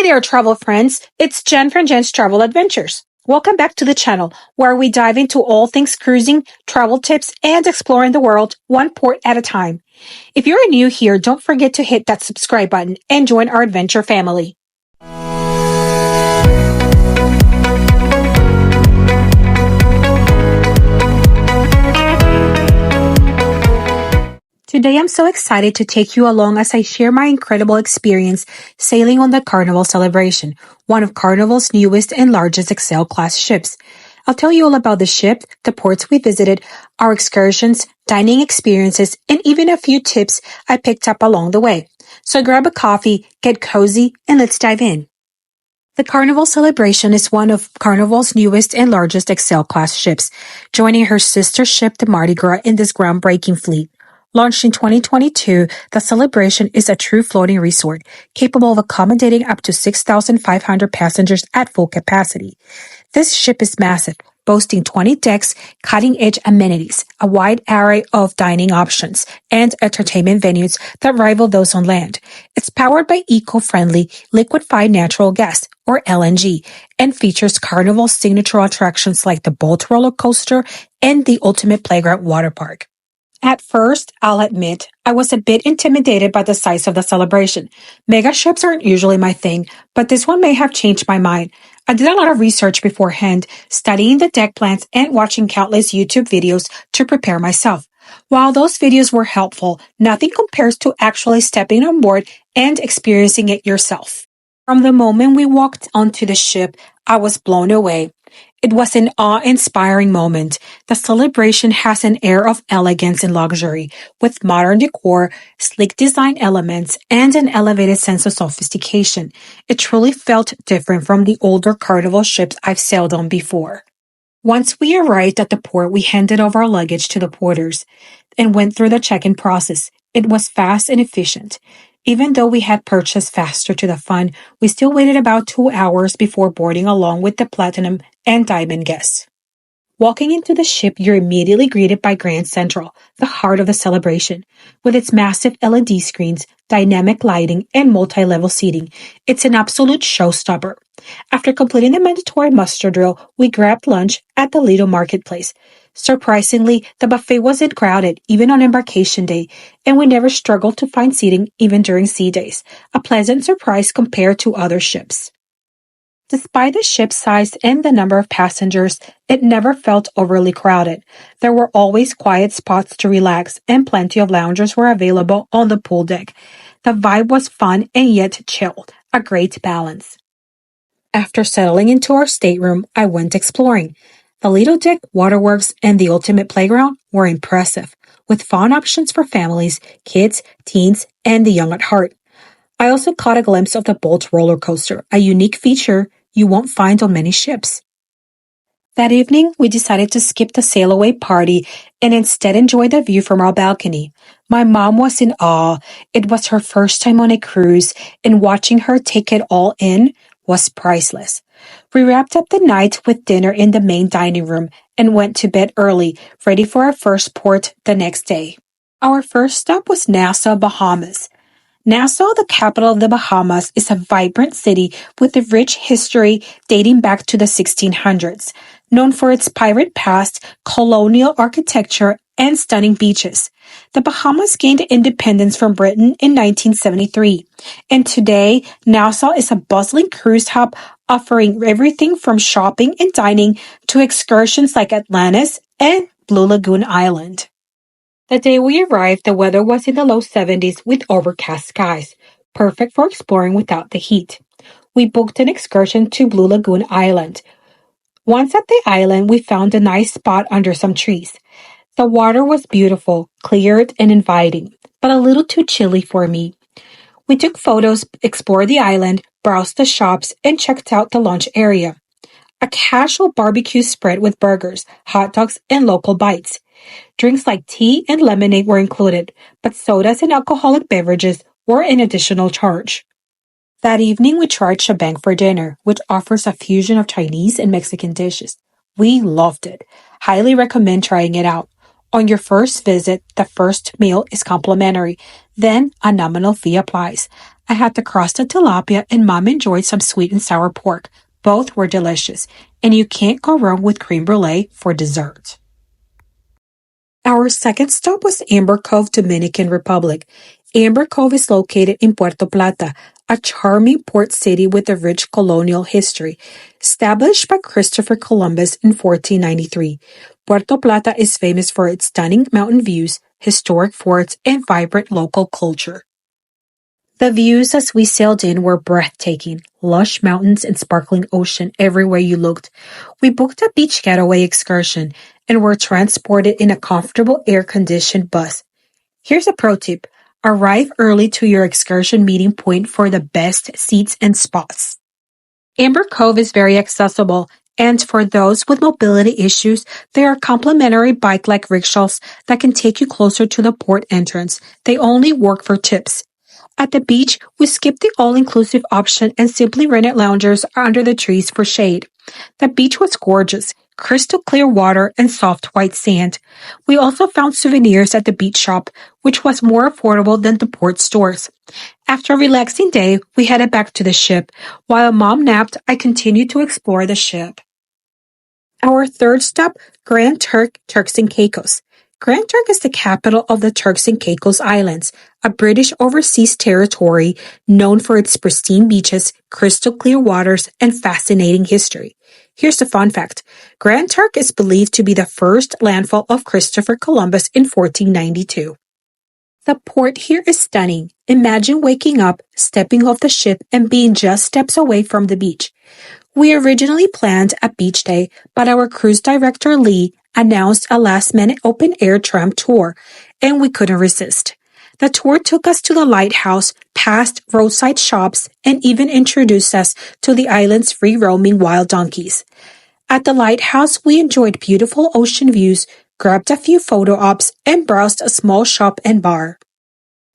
there, travel friends. It's Jen from Jen's Travel Adventures. Welcome back to the channel, where we dive into all things cruising, travel tips, and exploring the world one port at a time. If you're new here, don't forget to hit that subscribe button and join our adventure family. Today, I'm so excited to take you along as I share my incredible experience sailing on the Carnival Celebration, one of Carnival's newest and largest Excel-class ships. I'll tell you all about the ship, the ports we visited, our excursions, dining experiences, and even a few tips I picked up along the way. So grab a coffee, get cozy, and let's dive in. The Carnival Celebration is one of Carnival's newest and largest Excel-class ships, joining her sister ship, the Mardi Gras, in this groundbreaking fleet. Launched in 2022, the Celebration is a true floating resort, capable of accommodating up to 6,500 passengers at full capacity. This ship is massive, boasting 20 decks, cutting-edge amenities, a wide array of dining options, and entertainment venues that rival those on land. It's powered by eco-friendly liquefied natural gas, or LNG, and features Carnival's signature attractions like the Bolt roller coaster and the Ultimate Playground water park. At first, I'll admit, I was a bit intimidated by the size of the Celebration. Mega ships aren't usually my thing, but this one may have changed my mind. I did a lot of research beforehand, studying the deck plans and watching countless YouTube videos to prepare myself. While those videos were helpful, nothing compares to actually stepping on board and experiencing it yourself. From the moment we walked onto the ship, I was blown away. It was an awe-inspiring moment. The Celebration has an air of elegance and luxury, with modern decor, sleek design elements, and an elevated sense of sophistication. It truly felt different from the older Carnival ships I've sailed on before. Once we arrived at the port, we handed over our luggage to the porters and went through the check-in process. It was fast and efficient. Even though we had purchased faster to the fun, we still waited about 2 hours before boarding along with the Platinum and Diamond guests. Walking into the ship, you're immediately greeted by Grand Central, the heart of the Celebration. With its massive LED screens, dynamic lighting, and multi-level seating, it's an absolute showstopper. After completing the mandatory muster drill, we grabbed lunch at the Lido Marketplace. Surprisingly, the buffet wasn't crowded, even on embarkation day, and we never struggled to find seating even during sea days, a pleasant surprise compared to other ships. Despite the ship's size and the number of passengers, it never felt overly crowded. There were always quiet spots to relax, and plenty of loungers were available on the pool deck. The vibe was fun and yet chilled, a great balance. After settling into our stateroom, I went exploring. The Lido Deck, Waterworks, and the Ultimate Playground were impressive, with fun options for families, kids, teens, and the young at heart. I also caught a glimpse of the Bolt roller coaster, a unique feature you won't find on many ships. That evening, we decided to skip the sail-away party and instead enjoy the view from our balcony. My mom was in awe. It was her first time on a cruise, and watching her take it all in was priceless. We wrapped up the night with dinner in the main dining room and went to bed early, ready for our first port the next day. Our first stop was Nassau, Bahamas. Nassau, the capital of the Bahamas, is a vibrant city with a rich history dating back to the 1600s, known for its pirate past, colonial architecture, and stunning beaches. The Bahamas gained independence from Britain in 1973, and today, Nassau is a bustling cruise hub offering everything from shopping and dining to excursions like Atlantis and Blue Lagoon Island. The day we arrived, the weather was in the low 70s with overcast skies, perfect for exploring without the heat. We booked an excursion to Blue Lagoon Island. Once at the island, we found a nice spot under some trees. The water was beautiful, clear and inviting, but a little too chilly for me. We took photos, explored the island, browsed the shops, and checked out the lunch area. A casual barbecue spread with burgers, hot dogs, and local bites. Drinks like tea and lemonade were included, but sodas and alcoholic beverages were an additional charge. That evening, we tried shebang for dinner, which offers a fusion of Chinese and Mexican dishes. We loved it. Highly recommend trying it out. On your first visit, the first meal is complimentary. Then, a nominal fee applies. I had to cross the tilapia and Mom enjoyed some sweet and sour pork. Both were delicious, and you can't go wrong with creme brulee for dessert. Our second stop was Amber Cove, Dominican Republic. Amber Cove is located in Puerto Plata, a charming port city with a rich colonial history. Established by Christopher Columbus in 1493, Puerto Plata is famous for its stunning mountain views, historic forts, and vibrant local culture. The views as we sailed in were breathtaking, lush mountains and sparkling ocean everywhere you looked. We booked a beach getaway excursion and were transported in a comfortable air-conditioned bus. Here's a pro tip. Arrive early to your excursion meeting point for the best seats and spots. Amber Cove is very accessible, and for those with mobility issues, there are complimentary bike-like rickshaws that can take you closer to the port entrance. They only work for tips. At the beach, we skipped the all-inclusive option and simply rented loungers under the trees for shade. The beach was gorgeous, crystal clear water and soft white sand. We also found souvenirs at the beach shop, which was more affordable than the port stores. After a relaxing day, we headed back to the ship. While Mom napped, I continued to explore the ship. Our third stop, Grand Turk, Turks and Caicos. Grand Turk is the capital of the Turks and Caicos Islands, a British overseas territory known for its pristine beaches, crystal clear waters, and fascinating history. Here's the fun fact. Grand Turk is believed to be the first landfall of Christopher Columbus in 1492. The port here is stunning. Imagine waking up, stepping off the ship, and being just steps away from the beach. We originally planned a beach day, but our cruise director, Lee, announced a last-minute open-air tram tour, and we couldn't resist. The tour took us to the lighthouse, past roadside shops, and even introduced us to the island's free-roaming wild donkeys. At the lighthouse, we enjoyed beautiful ocean views, grabbed a few photo ops, and browsed a small shop and bar.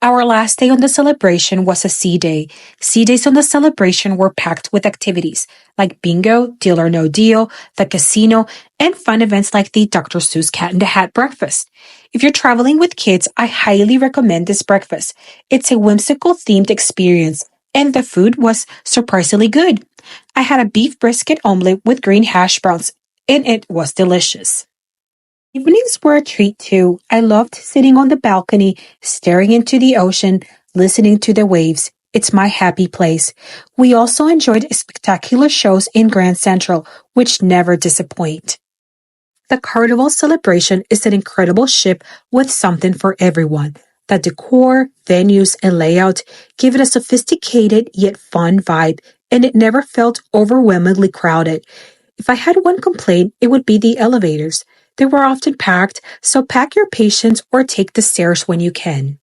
Our last day on the celebration was a sea day. Sea days on the celebration were packed with activities like bingo, deal or no deal, the casino, and fun events like the Dr. Seuss Cat in the Hat breakfast. If you're traveling with kids, I highly recommend this breakfast. It's a whimsical themed experience, and the food was surprisingly good. I had a beef brisket omelet with green hash browns, and it was delicious. Evenings were a treat too. I loved sitting on the balcony, staring into the ocean, listening to the waves. It's my happy place. We also enjoyed spectacular shows in Grand Central, which never disappoint. The Carnival Celebration is an incredible ship with something for everyone. The decor, venues, and layout give it a sophisticated yet fun vibe, and it never felt overwhelmingly crowded. If I had one complaint, it would be the elevators. They were often packed, so pack your patience or take the stairs when you can.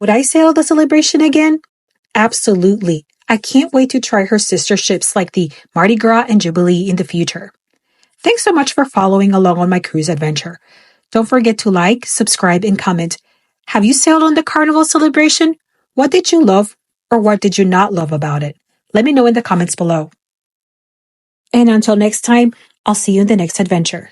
Would I sail the Celebration again? Absolutely. I can't wait to try her sister ships like the Mardi Gras and Jubilee in the future. Thanks so much for following along on my cruise adventure. Don't forget to like, subscribe, and comment. Have you sailed on the Carnival Celebration? What did you love or what did you not love about it? Let me know in the comments below. And until next time, I'll see you in the next adventure.